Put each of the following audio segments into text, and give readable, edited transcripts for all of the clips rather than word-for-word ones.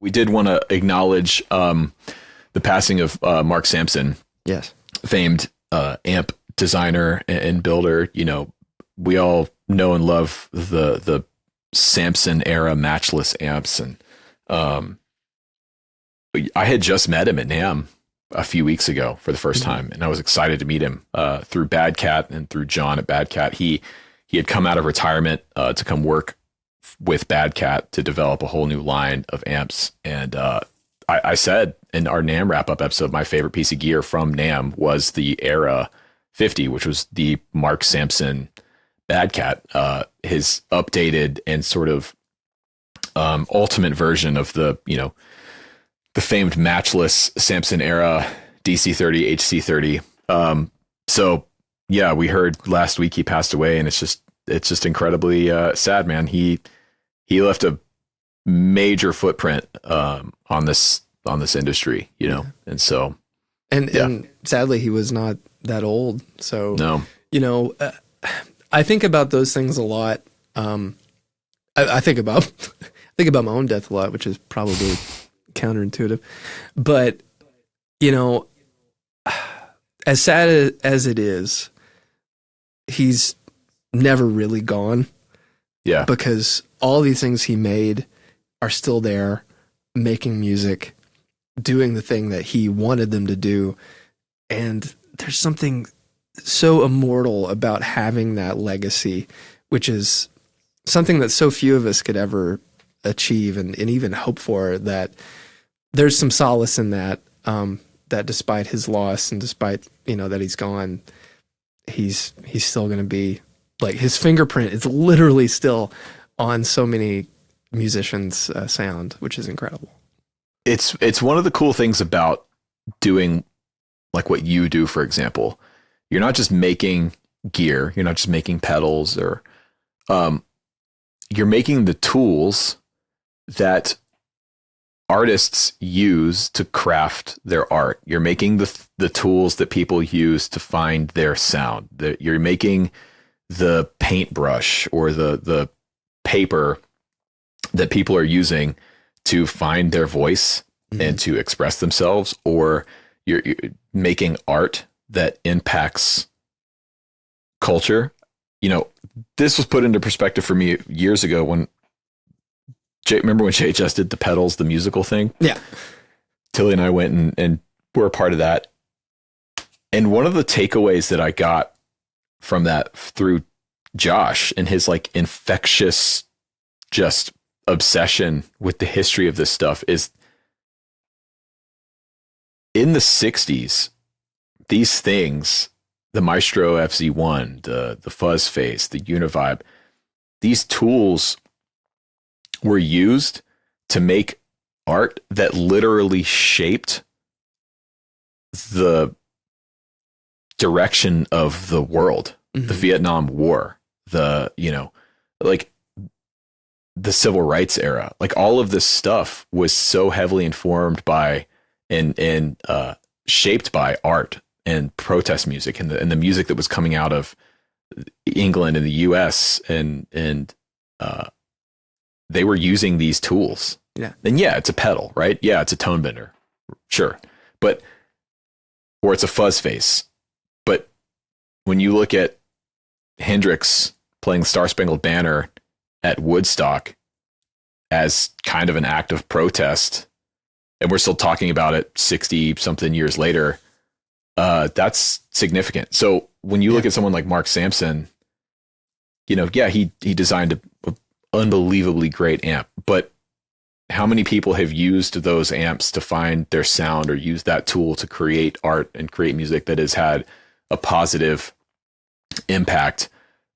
we did want to acknowledge the passing of Mark Sampson. Yes. Famed amp designer and builder. You know, we all know and love the Sampson era matchless amps. And I had just met him at NAMM a few weeks ago for the first time, and I was excited to meet him through Bad Cat and through John at Bad Cat. He had come out of retirement to come work with Bad Cat to develop a whole new line of amps. And I said in our NAMM wrap-up episode, my favorite piece of gear from NAMM was the Era 50, which was the Mark Sampson Bad Cat, his updated and sort of ultimate version of the famed matchless Sampson Era DC30, HC30. So yeah, we heard last week he passed away, and it's just incredibly sad, man. He left a major footprint on this industry, and so and sadly he was not that old. So no, I think about those things a lot. I think about my own death a lot, which is probably counterintuitive, but as sad as it is, he's never really gone. Yeah, because all these things he made are still there, making music, doing the thing that he wanted them to do. And there's something so immortal about having that legacy, which is something that so few of us could ever achieve and even hope for. That there's some solace in that, that despite his loss and despite, that he's gone, he's still going to be like, his fingerprint is literally still on so many musicians' sound, which is incredible. It's one of the cool things about doing like what you do, for example. You're not just making gear, you're not just making pedals, or you're making the tools that artists use to craft their art. You're making the tools that people use to find their sound. You're making the paintbrush or the paper that people are using to find their voice and to express themselves, or you're making art that impacts culture. This was put into perspective for me years ago when remember when Jay just did the pedals, the musical thing? Yeah. Tilly and I went and were a part of that. And one of the takeaways that I got from that through Josh and his like infectious just obsession with the history of this stuff is, in the 60s, these things, the Maestro FZ1, the Fuzz Face, the Univibe, these tools were used to make art that literally shaped the direction of the world, the Vietnam War, the Civil Rights era. Like, all of this stuff was so heavily informed by and shaped by art and protest music and the music that was coming out of England and the US, and they were using these tools. Yeah. And yeah, it's a pedal, right? Yeah, it's a tone bender. Sure. Or it's a fuzz face. But when you look at Hendrix playing the Star Spangled Banner at Woodstock as kind of an act of protest, and we're still talking about it 60 something years later, that's significant. So when you look at someone like Mark Sampson, he designed a unbelievably great amp, but how many people have used those amps to find their sound or use that tool to create art and create music that has had a positive impact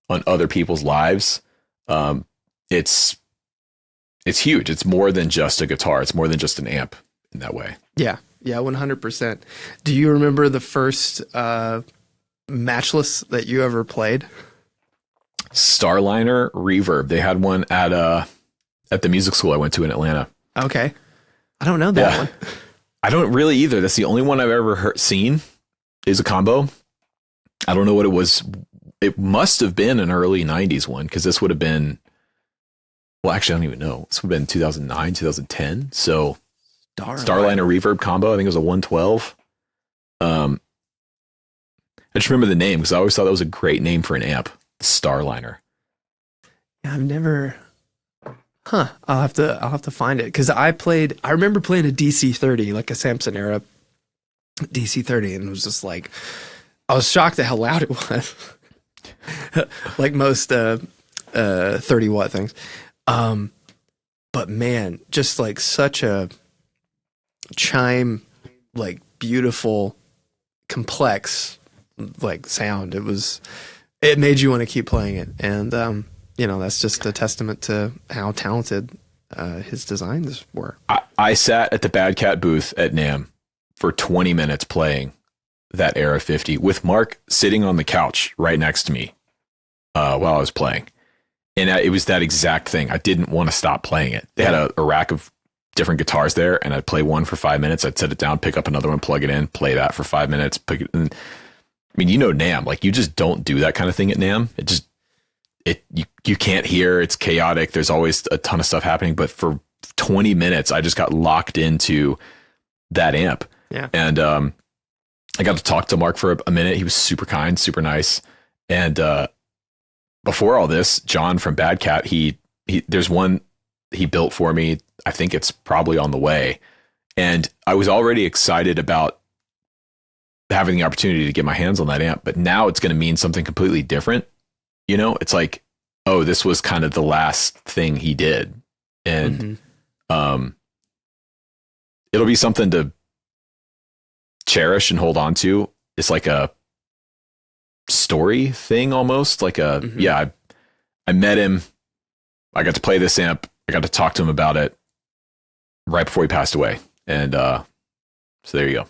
on other people's lives? It's huge. It's more than just a guitar. It's more than just an amp in that way. Yeah. 100%. Do you remember the first matchless that you ever played? Starliner Reverb. They had one at the music school I went to in Atlanta. Okay. I don't know that one. I don't really either. That's the only one I've ever seen is a combo. I don't know what it was. It must have been an early 90s one, because this would have been well, actually, I don't even know. This would have been 2009, 2010. So Starliner. Starliner reverb combo. I think it was a 112. I just remember the name because I always thought that was a great name for an amp, Starliner. Yeah, I've never. Huh. I'll have to find it because I remember playing a DC-30, like a Sampson era DC-30, and it was just like, I was shocked at how loud it was. Like most 30-watt things. But man, just like such a chime, like beautiful, complex like sound. It made you want to keep playing it. And that's just a testament to how talented his designs were. I sat at the Bad Cat booth at NAMM for 20 minutes playing that Era 50 with Mark sitting on the couch right next to me while I was playing. And it was that exact thing. I didn't want to stop playing it. They had a rack of different guitars there, and I'd play one for 5 minutes. I'd set it down, pick up another one, plug it in, play that for 5 minutes. Pick it. And, I mean, NAMM, like you just don't do that kind of thing at NAMM. You can't hear. It's chaotic. There's always a ton of stuff happening. But for 20 minutes, I just got locked into that amp. Yeah. And I got to talk to Mark for a minute. He was super kind, super nice. And before all this, John from Bad Cat, there's one he built for me. I think it's probably on the way. And I was already excited about having the opportunity to get my hands on that amp, but now it's going to mean something completely different. It's like, oh, this was kind of the last thing he did. And it'll be something to cherish and hold on to. It's like a story thing almost, like I met him, I got to play this amp, I got to talk to him about it right before he passed away, and so there you go.